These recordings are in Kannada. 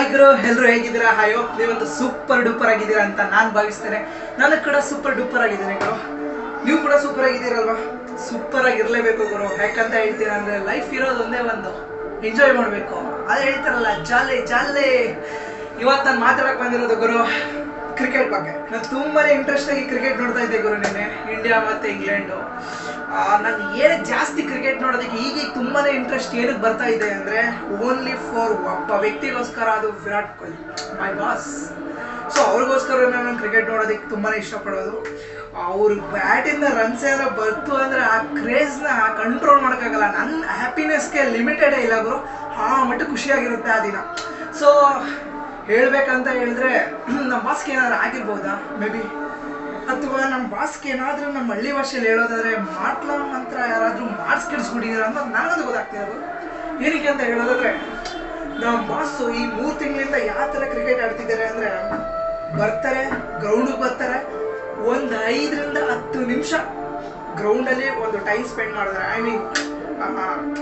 ಹಾಯ್ ಗುರು, ಎಲ್ಲರೂ ಹೇಗಿದ್ದೀರಾ? ಹಾಯೋ, ನೀವೊಂದು ಸೂಪರ್ ಡೂಪರ್ ಆಗಿದ್ದೀರಾ ಅಂತ ನಾನು ಭಾವಿಸ್ತೇನೆ. ನಾನು ಕೂಡ ಸೂಪರ್ ಡೂಪರ್ ಆಗಿದ್ದೇನೆ ಗುರು. ನೀವು ಕೂಡ ಸೂಪರ್ ಆಗಿದ್ದೀರಲ್ವಾ? ಸೂಪರ್ ಆಗಿರ್ಲೇಬೇಕು ಗುರು. ಯಾಕಂತ ಹೇಳ್ತೀರಾ ಅಂದ್ರೆ ಲೈಫ್ ಇರೋದು ಒಂದೇ ಒಂದು, ಎಂಜಾಯ್ ಮಾಡಬೇಕು. ಅದು ಹೇಳ್ತಾರಲ್ಲ, ಜಾಲೆ ಜಾಲೆ. ಇವತ್ತು ನಾನು ಮಾತಾಡಕ್ ಬಂದಿರೋದು ಗುರು ಕ್ರಿಕೆಟ್ ಬಗ್ಗೆ. ನಾನು ತುಂಬಾನೇ ಇಂಟ್ರೆಸ್ಟ್ ಆಗಿ ಕ್ರಿಕೆಟ್ ನೋಡ್ತಾ ಇದ್ದೆ ಗುರು. ನಿನ್ನೆ ಇಂಡಿಯಾ ಮತ್ತೆ ಇಂಗ್ಲೆಂಡು. ನಾನು ಏನಕ್ಕೆ ಜಾಸ್ತಿ ಕ್ರಿಕೆಟ್ ನೋಡೋದಕ್ಕೆ ಈಗೀಗ ತುಂಬಾನೇ ಇಂಟ್ರೆಸ್ಟ್ ಏನಕ್ಕೆ ಬರ್ತಾ ಇದೆ ಅಂದರೆ ಓನ್ಲಿ ಫಾರ್ ಒಬ್ಬ ವ್ಯಕ್ತಿಗೋಸ್ಕರ, ಅದು ವಿರಾಟ್ ಕೊಹ್ಲಿ, ಮೈ ಬಾಸ್. ಸೊ ಅವ್ರಿಗೋಸ್ಕರ ನಾನು ಕ್ರಿಕೆಟ್ ನೋಡೋದಕ್ಕೆ ತುಂಬಾನೇ ಇಷ್ಟಪಡೋದು. ಅವ್ರ ಬ್ಯಾಟಿಂದ ರನ್ಸ್ ಏನಾರ ಬರ್ತು ಅಂದರೆ ಆ ಕ್ರೇಜ್ನ ಕಂಟ್ರೋಲ್ ಮಾಡೋಕ್ಕಾಗಲ್ಲ. ನನ್ನ ಹ್ಯಾಪಿನೆಸ್ಗೆ ಲಿಮಿಟೆಡೇ ಇಲ್ಲ ಗುರು. ಆ ಮಟ್ಟ ಖುಷಿಯಾಗಿರುತ್ತೆ ಆ ದಿನ. ಸೊ ಹೇಳ್ಬೇಕಂತ ಹೇಳಿದ್ರೆ ನಮ್ಮ ಬಾಸ್ಗೆ ಏನಾದ್ರು ಆಗಿರ್ಬೋದಾ ಮೇ ಬಿ, ಅಥವಾ ನಮ್ಮ ಬಾಸ್ಗೆ ಏನಾದರೂ ನಮ್ಮ ಹಳ್ಳಿ ಭಾಷೆಯಲ್ಲಿ ಹೇಳೋದಾದ್ರೆ ಮಾಟ್ಲ ಮಂತ್ರ ಯಾರಾದರೂ ಮಾಡಿಸ್ಕಿಡಿಸ್ಬಿಟ್ಟಿದ್ದೀರ ಅಂತ ನನಗದು ಗೊತ್ತಾಗ್ತಿರೋದು. ಏನಕ್ಕೆ ಅಂತ ಹೇಳೋದಾದ್ರೆ, ನಮ್ಮ ಬಾಸು ಈ 3 ತಿಂಗಳಿಂದ ಯಾವ ಥರ ಕ್ರಿಕೆಟ್ ಆಡ್ತಿದ್ದಾರೆ ಅಂದರೆ, ಬರ್ತಾರೆ ಗ್ರೌಂಡಿಗೆ ಬರ್ತಾರೆ, ಒಂದು 5 ರಿಂದ 10 ನಿಮಿಷ ಗ್ರೌಂಡಲ್ಲಿ ಒಂದು ಟೈಮ್ ಸ್ಪೆಂಡ್ ಮಾಡಿದ್ರೆ, ಐ ಮೀನ್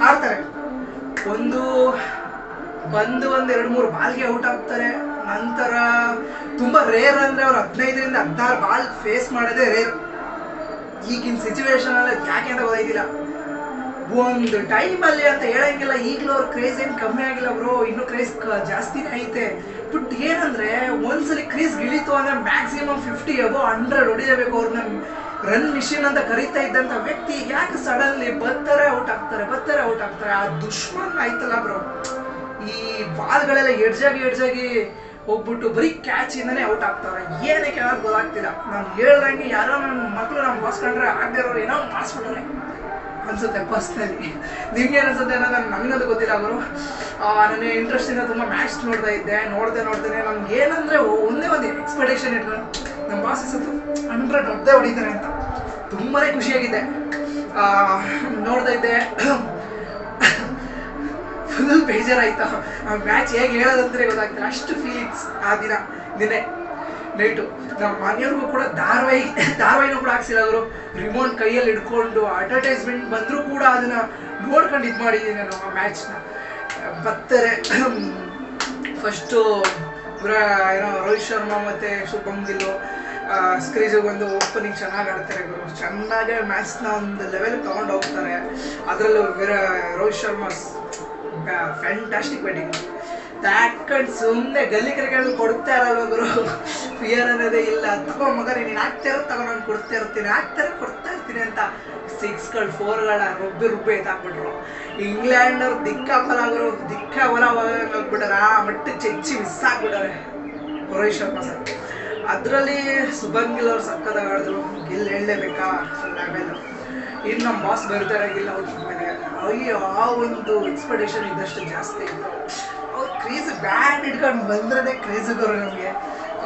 ಆಡ್ತಾರೆ. ಬಂದು 2-3 ಬಾಲ್ಗೆ ಔಟ್ ಆಗ್ತಾರೆ. ನಂತರ ತುಂಬ ರೇರ್ ಅಂದರೆ ಅವ್ರು 15 ರಿಂದ 16 ಬಾಲ್ ಫೇಸ್ ಮಾಡೋದೇ ರೇರ್. ಈಗಿನ ಸಿಚುವೇಶನಲ್ಲಿ ಯಾಕೆ ಅಂತ ಗೊತ್ತಾಯ್ತಿಲ್ಲ. ಒಂದು ಟೈಮಲ್ಲಿ ಅಂತ ಹೇಳಂಗಿಲ್ಲ, ಈಗಲೂ ಅವ್ರ ಕ್ರೇಜ್ ಏನು ಕಮ್ಮಿ ಆಗಿಲ್ಲ ಬ್ರೋ, ಇನ್ನೂ ಕ್ರೇಜ್ ಜಾಸ್ತಿನೇ ಐತೆ. ಬಟ್ ಏನಂದರೆ, ಒಂದ್ಸಲಿ ಕ್ರೇಜ್ ಇಳಿತು ಅಂದರೆ ಮ್ಯಾಕ್ಸಿಮಮ್ 50 ಅಬೋ 100 ಹೊಡಿಲೇಬೇಕು. ಅವ್ರನ್ನ ರನ್ ಮಿಷಿನ್ ಅಂತ ಕರೀತಾ ಇದ್ದಂಥ ವ್ಯಕ್ತಿ ಯಾಕೆ ಸಡನ್ಲಿ ಬರ್ತಾರೆ ಔಟ್ ಆಗ್ತಾರೆ. ಆ ದುಶ್ಮನ್ ಆಯ್ತಲ್ಲ ಬ್ರೋ. ಈ ಬಾಲ್ಗಳೆಲ್ಲ ಎಡ್ಜಾಗಿ ಹೋಗ್ಬಿಟ್ಟು ಬರೀ ಕ್ಯಾಚಿಂದನೇ ಔಟ್ ಆಗ್ತಾರೆ. ಏನಕ್ಕೆ ಯಾರು ಗೊತ್ತಾಗ್ತಿಲ್ಲ. ನಾನು ಹೇಳ್ದಂಗೆ ಯಾರೋ ನನ್ನ ಮಕ್ಕಳು ನಮ್ಮ ಬಾಸ್ಕೊಂಡ್ರೆ ಆಗದಿರೋರು ಏನೋ ಮಾಡಿಸ್ಬಿಟ್ಟಾರೆ ಅನ್ಸುತ್ತೆ ಪರ್ಸ್ನಲಿ. ನಿಮ್ಗೆ ಅನ್ಸುತ್ತೆ ಅನ್ನೋದು ನನಗದು ಗೊತ್ತಿಲ್ಲ ಅವರು. ನನ್ನ ಇಂಟ್ರೆಸ್ಟಿಂದ ತುಂಬ ಮ್ಯಾಚ್ ನೋಡ್ತಾ ಇದ್ದೆ. ನೋಡ್ತೇನೆ ನಮ್ಗೆ ಏನಂದರೆ ಒಂದೇ ಒಂದು ಎಕ್ಸ್ಪೆಕ್ಟೇಷನ್ ಇಟ್ಕೊಂಡು, ನಮ್ಮ ಬಾಸ್ ಸತ್ತು 100 ಹೊಡೆದೇ ಹೊಡಿತಾರೆ ಅಂತ ತುಂಬಾ ಖುಷಿಯಾಗಿದ್ದೆ. ನೋಡ್ತಾ ಇದ್ದೆ, ಫುಲ್ ಬೇಜಾರಾಯ್ತು. ಆ ಮ್ಯಾಚ್ ಹೇಗೆ ಹೇಳೋದಂದ್ರೆ ಗೊತ್ತಾಗ್ತಿಲ್ಲ, ಅಷ್ಟು ಫೀಲಿಂಗ್ಸ್ ಆ ದಿನ. ನಿನ್ನೆ ನೈಟು ನಮ್ಮ ಮನೆಯವ್ರಿಗೂ ಕೂಡ ಧಾರಾವಾಹಿನೂ ಕೂಡ ಹಾಕ್ಸಿಲ್ಲ ಅವರು. ರಿಮೋಟ್ ಕೈಯಲ್ಲಿ ಹಿಡ್ಕೊಂಡು ಅಡ್ವರ್ಟೈಸ್ಮೆಂಟ್ ಬಂದರೂ ಕೂಡ ಅದನ್ನು ನೋಡ್ಕೊಂಡು ಇದು ಮಾಡಿದ್ದೀನಿ ನಾನು ಆ ಮ್ಯಾಚ್ನ. ಬರ್ತಾರೆ ಫಸ್ಟು ರೋಹಿತ್ ಶರ್ಮಾ ಮತ್ತು ಶುಭಮ್ ಗಿಲ್ಲು ಸ್ಕ್ರೀಜಿಗೆ ಒಂದು ಓಪನಿಂಗ್ ಚೆನ್ನಾಗಿ ಆಡ್ತಾರೆ ಗುರು. ಚೆನ್ನಾಗೇ ಮ್ಯಾಚ್ನ ಒಂದು ಲೆವೆಲ್ಗೆ ತೊಗೊಂಡು ಹೋಗ್ತಾರೆ. ಅದರಲ್ಲೂ ರೋಹಿತ್ ಶರ್ಮಾ ಫ್ಯಾಂಟಾಸ್ಟಿಕ್ ಬ್ಯಾಟಿಂಗ್. ತಾಕಂಡು ಸುಮ್ಮನೆ ಗಲ್ಲಿ ಕ್ರಿಕೆಟ್ ಕೊಡ್ತಾ ಇರಲ್ವ ಗುರು. ಫಿಯರ್ ಅನ್ನೋದೇ ಇಲ್ಲ. ತಗೋ ಮಗ, ನೀನು ಆಗ್ತಿರೋ ತಗೋ, ನಾನು ಕೊಡ್ತಾ ಇರ್ತೀನಿ ಅಂತ 6ಗಳು 4ಗಳ ರುಬ್ಬಿ ಎತ್ತಾಕ್ಬಿಟ್ರು. ಇಂಗ್ಲೆಂಡ್ ಅವ್ರು ದಿಕ್ಕಾಬಲ ಹೋಗ್ಬಿಟ್ಟಾರೆ. ಆ ಮಟ್ಟ ಚೆಚ್ಚಿ ಮಿಸ್ ಆಗ್ಬಿಟ್ಟಾರೆ ರೋಹಿತ್ ಶರ್ಮಾ ಸರ್. ಅದರಲ್ಲಿ ಶುಭಮ್ ಗಿಲ್ ಅವ್ರು ಸಕ್ಕತ್ತಾಗಿ ಆಡಿದ್ರು. ಗಿಲ್ ಹೇಳಲೇಬೇಕಾ ಲೆವೆಲ್. ಇನ್ನು ನಮ್ಮ ಬಾಸ್ ಬರ್ತಾರೆ ಗಿಲ್ ಔಟ್ ಮೇಲೆ. ಅಯ್ಯೋ, ಆ ಒಂದು ಎಕ್ಸ್ಪೆಕ್ಟೇಷನ್ ಇದ್ದಷ್ಟು ಜಾಸ್ತಿ ಇತ್ತು. ಅವ್ರು ಕ್ರೇಜ್ ಬ್ಯಾಟ್ ಹಿಡ್ಕೊಂಡು ಬಂದ್ರೆ ಕ್ರೇಜ್ ಬರೋ ನಮಗೆ.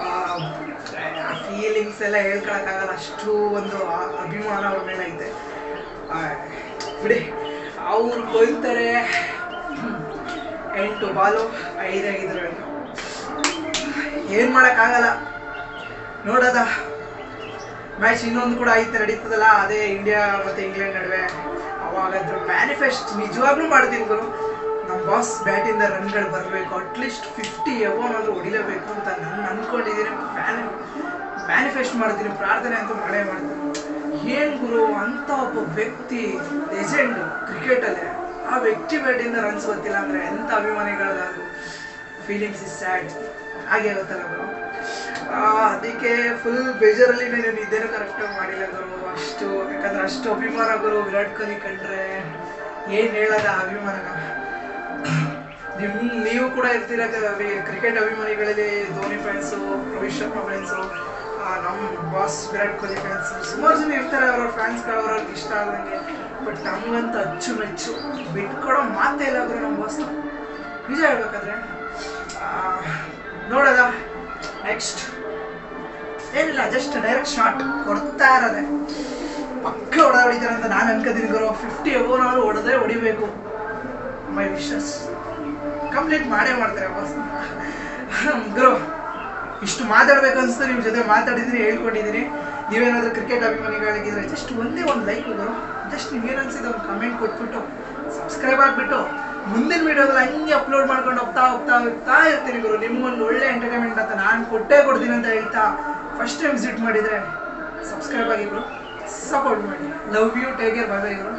ಆ ಫೀಲಿಂಗ್ಸ್ ಎಲ್ಲ ಹೇಳ್ಕೊಳಕ್ಕಾಗಲ್ಲ, ಅಷ್ಟು ಒಂದು ಅಭಿಮಾನ ಅವ್ರ ಮೇಲೆ ಐತೆ ಬಿಡಿ. ಅವ್ರು ಕೊಯ್ತಾರೆ 8 ಬಾಲು 5 ರನ್. ಏನು ಮಾಡೋಕ್ಕಾಗಲ್ಲ. ನೋಡೋದ ಮ್ಯಾಚ್ ಇನ್ನೊಂದು ಕೂಡ ನಡೀತದಲ್ಲ, ಅದೇ ಇಂಡಿಯಾ ಮತ್ತು ಇಂಗ್ಲೆಂಡ್ ನಡುವೆ. ಅವಾಗಾದ್ರೂ ಮ್ಯಾನಿಫೆಸ್ಟ್ ನಿಜವಾಗ್ಲೂ ಮಾಡ್ತೀನಿ ಗುರು. ನಮ್ಮ ಬಾಸ್ ಬ್ಯಾಟಿಂದ ರನ್ಗಳು ಬರಬೇಕು, ಅಟ್ಲೀಸ್ಟ್ 50 ಎಬೋನಾದರೂ ಹೊಡಿಲೇಬೇಕು ಅಂತ ನಾನು ಅಂದ್ಕೊಂಡಿದ್ದೀನಿ. ಮ್ಯಾನಿಫೆಸ್ಟ್ ಮಾಡ್ತೀನಿ, ಪ್ರಾರ್ಥನೆ ಅಂತೂ ಮಾಡೇ ಮಾಡ್ತೀನಿ. ಏನು ಗುರು, ಅಂಥ ಒಬ್ಬ ವ್ಯಕ್ತಿ, ಲೆಜೆಂಡು ಕ್ರಿಕೆಟಲ್ಲೇ, ಆ ವ್ಯಕ್ತಿ ಬ್ಯಾಟಿಂದ ರನ್ಸ್ ಗೊತ್ತಿಲ್ಲ ಅಂದರೆ ಎಂಥ ಅಭಿಮಾನಿಗಳದು. Feelings is sad. ಹಾಗೆ ಆಗುತ್ತಲ್ಲ ಗುರು. ಅದಕ್ಕೆ ಫುಲ್ ಬೇಜಾರಲ್ಲಿ ನಾನು ನಿದ್ದೆನೂ ಕರೆಕ್ಟಾಗಿ ಮಾಡಿಲ್ಲ ಗುರು. ಅಷ್ಟು, ಯಾಕಂದರೆ ಅಷ್ಟು ಅಭಿಮಾನ ಗುರು ವಿರಾಟ್ ಕೊಹ್ಲಿ ಕಂಡ್ರೆ. ಏನು ಹೇಳೋದ ಅಭಿಮಾನ. ನೀವು ಕೂಡ ಇರ್ತೀರ ಕ್ರಿಕೆಟ್ ಅಭಿಮಾನಿಗಳಲ್ಲಿ. ಧೋನಿ ಫ್ಯಾನ್ಸು, ರೋಹಿತ್ ಶರ್ಮಾ ಫ್ಯಾನ್ಸು, ನಮ್ಮ ಬಾಸ್ ವಿರಾಟ್ ಕೊಹ್ಲಿ ಫ್ಯಾನ್ಸು, ಸುಮಾರು ಜನ ಇರ್ತಾರೆ ಅವ್ರ ಫ್ಯಾನ್ಸ್ಗಳು, ಅವ್ರವ್ರಿಗೆ ಇಷ್ಟ ಆದಂಗೆ. ಬಟ್ ನಮಗಂತೂ ಅಚ್ಚುಮೆಚ್ಚು, ಬಿಟ್ಕೊಡೋ ಮಾತೇ ಇಲ್ಲ ಗುರು ನಮ್ಮ ಬಾಸ್ನ, ನಿಜ ಹೇಳ್ಬೇಕಾದ್ರೆ. ನೋಡೋದ ನೆಕ್ಸ್ಟ್ ಏನಿಲ್ಲ, ಜಸ್ಟ್ ಡೈರೆಕ್ಟ್ ಶಾಟ್ ಕೊಡ್ತಾ ಇರೋದೆ. ಪಕ್ಕ ಹೊಡಿತಾರೆ ಅಂತ ನಾನು ಅನ್ಕೋತೀನಿ ಗುರು. 50 ಎಬೋನಾದ್ರು ಹೊಡಿಬೇಕು. ಮೈ ವಿಶಸ್ ಕಂಪ್ಲೀಟ್ ಮಾಡ್ತಾರೆ ಬಾಸ್ ಗುರು. ಇಷ್ಟು ಮಾತಾಡ್ಬೇಕು ಅನಿಸ್ತು, ನಿಮ್ಮ ಜೊತೆ ಮಾತಾಡಿದ್ದೀನಿ, ಹೇಳ್ಕೊಂಡಿದ್ದೀನಿ. ನೀವೇನಾದರೂ ಕ್ರಿಕೆಟ್ ಅಭಿಮಾನಿಗಳಿಗಿದ್ರೆ ಜಸ್ಟ್ ಒಂದೇ ಒಂದು ಲೈಕ್ ಗುರು. ಜಸ್ಟ್ ನಿಮ್ಗೇನು ಅನ್ಸಿದೆ ಒಂದು ಕಮೆಂಟ್ ಕೊಟ್ಬಿಟ್ಟು ಸಬ್ಸ್ಕ್ರೈಬ್ ಆಗಿಬಿಟ್ಟು ಮುಂದಿನ ವಿಡಿಯೋದಲ್ಲಿ ಹಂಗೆ ಅಪ್ಲೋಡ್ ಮಾಡ್ಕೊಂಡು ಹೋಗ್ತಾ ಇರ್ತೀನಿ ಗುರು. ನಿಮ್ಗೊಂದು ಒಳ್ಳೆ ಎಂಟರ್ಟೈನ್ಮೆಂಟ್ ಅಂತ ನಾನು ಕೊಡ್ತೀನಿ ಅಂತ ಹೇಳ್ತಾ, ಫಸ್ಟ್ ಟೈಮ್ ವಿಸಿಟ್ ಮಾಡಿದರೆ ಸಬ್ಸ್ಕ್ರೈಬ್ ಆಗಿ ಗುರು, ಸಪೋರ್ಟ್ ಮಾಡಿ. Love you, take care, bye bye Guru.